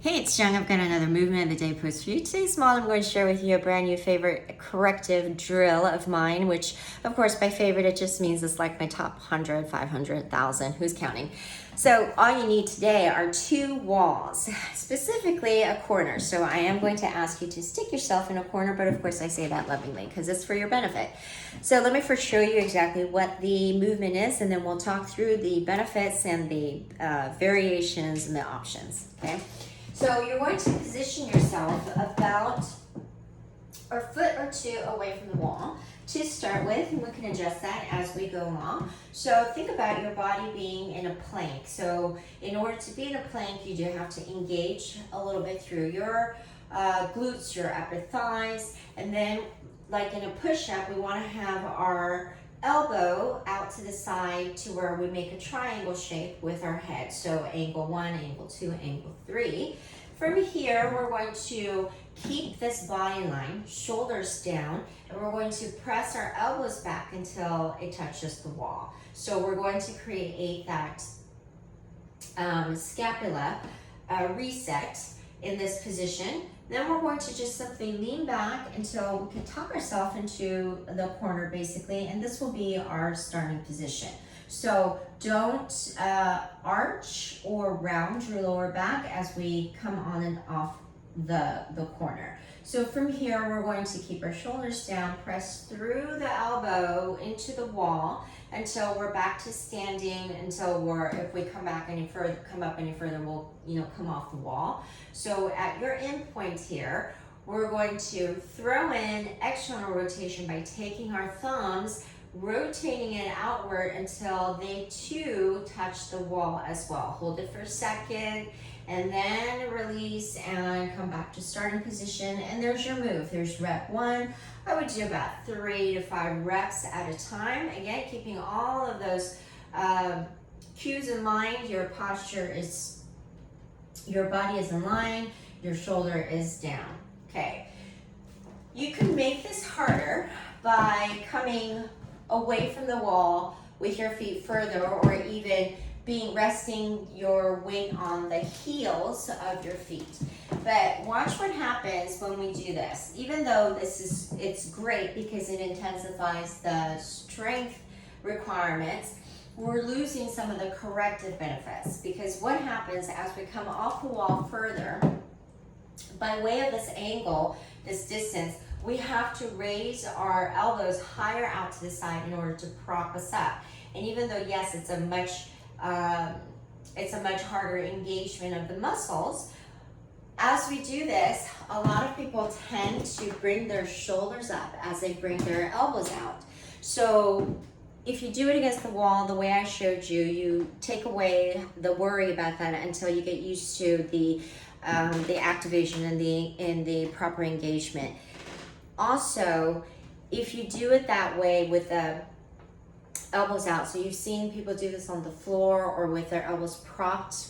Hey, it's Jung. I've got another movement of the day post for you. Today's model, I'm going to share with you a brand new favorite corrective drill of mine, which of course by favorite, it just means it's like my top 100, 500, 1,000, who's counting? So all you need today are two walls, specifically a corner. So I am going to ask you to stick yourself in a corner, but of course I say that lovingly because it's for your benefit. So let me first show you exactly what the movement is, and then we'll talk through the benefits and the variations and the options, okay? So you're going to position yourself about a foot or two away from the wall to start with, and we can adjust that as we go along. So think about your body being in a plank. So in order to be in a plank, you do have to engage a little bit through your glutes, your upper thighs, and then like in a push-up, we want to have our elbow out to the side to where we make a triangle shape with our head. So angle 1, angle 2, angle 3. From here, we're going to keep this body line, shoulders down, and we're going to press our elbows back until it touches the wall. So we're going to create that scapula reset in this position. Then we're going to just simply lean back until we can tuck ourselves into the corner basically, and this will be our starting position. So don't arch or round your lower back as we come on and off the corner. So from here, we're going to keep our shoulders down, press through the elbow into the wall until we're back to standing, until if we come up any further, we'll come off the wall. So at your end point here, we're going to throw in external rotation by taking our thumbs, rotating it outward until they too touch the wall as well. Hold it for a second and then release and come back to starting position, and there's your move. There's rep 1. I would do about 3 to 5 reps at a time. Again, keeping all of those cues in mind. Your posture is, your body is in line, your shoulder is down. Okay. You can make this harder by coming away from the wall with your feet further, or even resting your weight on the heels of your feet. But watch what happens when we do this. Even though it's great because it intensifies the strength requirements, we're losing some of the corrective benefits, because what happens as we come off the wall further, by way of this angle, this distance, we have to raise our elbows higher out to the side in order to prop us up. And even though, yes, it's a much harder engagement of the muscles, as we do this, a lot of people tend to bring their shoulders up as they bring their elbows out. So if you do it against the wall, the way I showed you, you take away the worry about that until you get used to the activation and the proper engagement. Also, if you do it that way with the elbows out, so you've seen people do this on the floor or with their elbows propped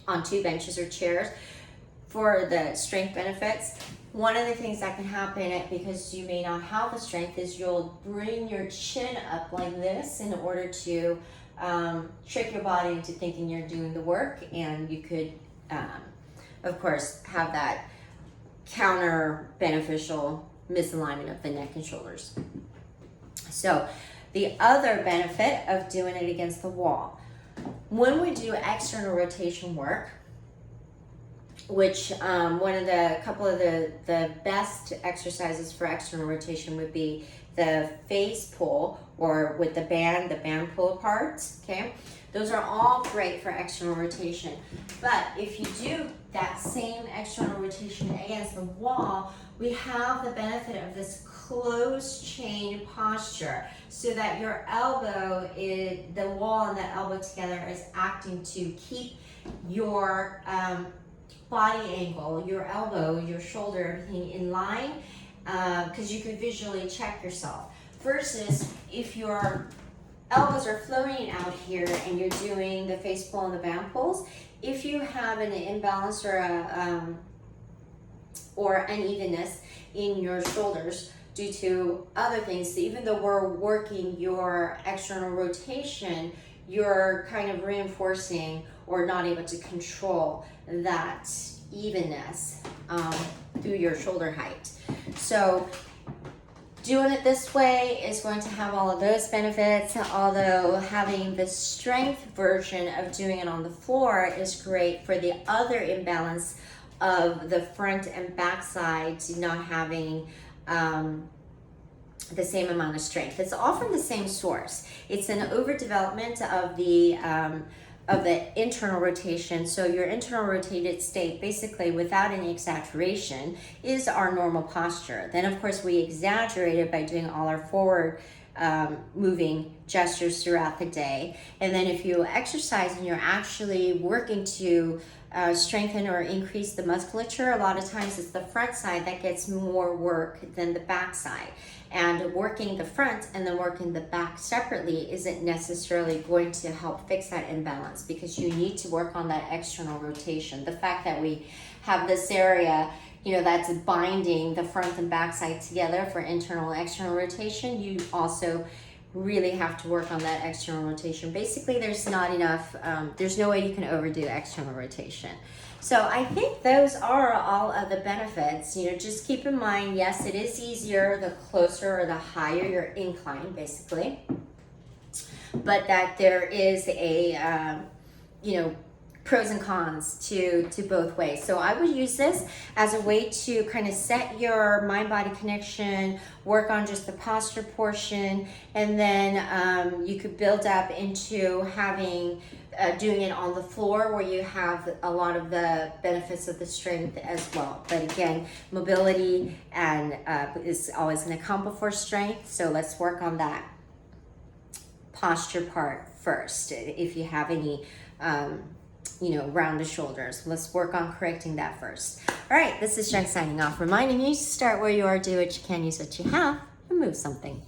on 2 benches or chairs for the strength benefits. One of the things that can happen, because you may not have the strength, is you'll bring your chin up like this in order to trick your body into thinking you're doing the work, and you could of course have that counter beneficial misalignment of the neck and shoulders. So the other benefit of doing it against the wall, when we do external rotation work, which couple of the best exercises for external rotation would be the face pull, or with the band pull apart, okay? Those are all great for external rotation. But if you do that same external rotation against the wall, we have the benefit of this closed chain posture, so that your elbow, the wall and the elbow together is acting to keep your body angle, your elbow, your shoulder, everything in line, because you can visually check yourself. Versus if your elbows are floating out here and you're doing the face pull and the band pulls, if you have an imbalance or unevenness in your shoulders due to other things, even though we're working your external rotation, you're kind of reinforcing or not able to control that evenness through your shoulder height. So doing it this way is going to have all of those benefits, although having the strength version of doing it on the floor is great for the other imbalance of the front and back sides not having the same amount of strength. It's all from the same source. It's an overdevelopment of the internal rotation. So your internal rotated state, basically without any exaggeration, is our normal posture. Then of course we exaggerate it by doing all our forward moving gestures throughout the day. And then if you exercise and you're actually working to strengthen or increase the musculature, a lot of times it's the front side that gets more work than the back side. And working the front and then working the back separately isn't necessarily going to help fix that imbalance, because you need to work on that external rotation. The fact that we have this area, you know, that's binding the front and back side together for internal and external rotation, you also really have to work on that external rotation. Basically, there's not enough, there's no way you can overdo external rotation. So I think those are all of the benefits. You know, just keep in mind, yes, it is easier the closer or the higher your incline, basically, but that there is a, you know, pros and cons to both ways. So I would use this as a way to kind of set your mind-body connection, work on just the posture portion, and then you could build up into having doing it on the floor, where you have a lot of the benefits of the strength as well. But again, mobility and is always going to come before strength. So let's work on that posture part first. If you have any you know, rounded shoulders, let's work on correcting that first. All right, this is Jen signing off, reminding you to start where you are, do what you can, use what you have, and move something.